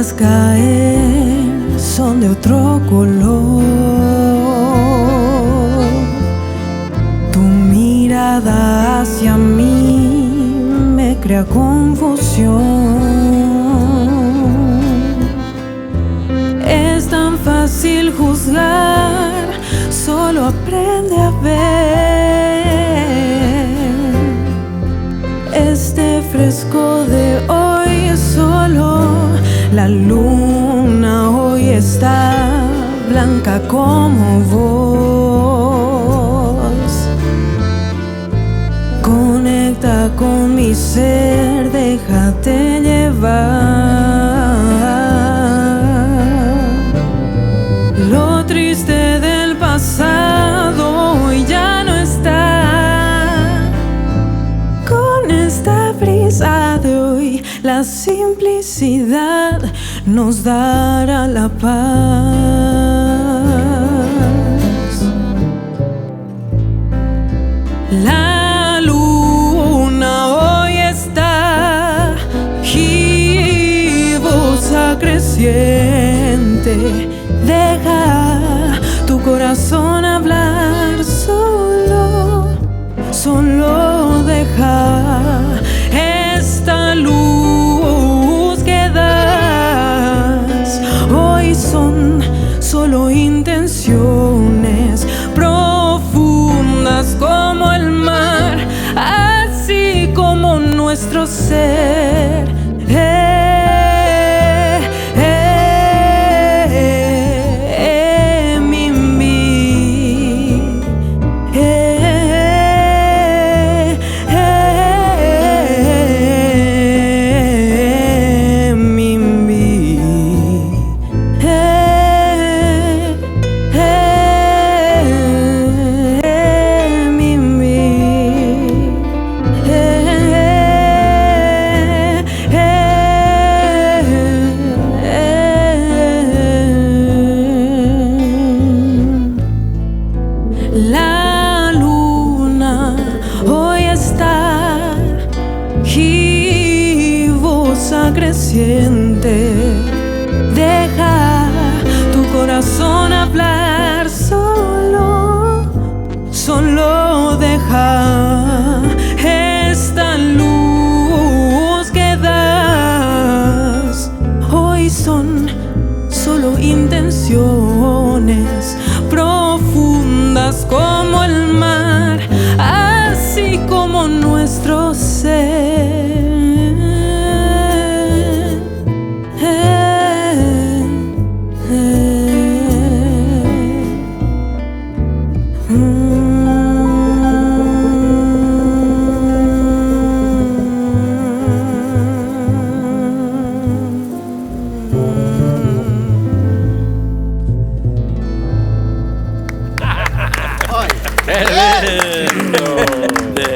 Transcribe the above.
dejas caer son de otro color. Tu mirada hacia mí me crea confusión. Es tan fácil juzgar, solo aprende a ver. Este fresco de hoy es solo la luna, hoy está blanca como vos. Conecta con mi ser, déjate llevar. Lo triste del pasado hoy ya no está. Con esta brisa de hoy, la simplicidad nos dará la paz. La luna hoy está gibosa, creciente. Deja tu corazón hablar, solo deja esta luz que das. Hoy son solo intenciones profundas como el mar, así como nuestro ser. La luna hoy está gibosa, creciente. Deja tu corazón hablar, solo deja esta luz que das. Hoy son solo intenciones profundas como el mar, así como nuestros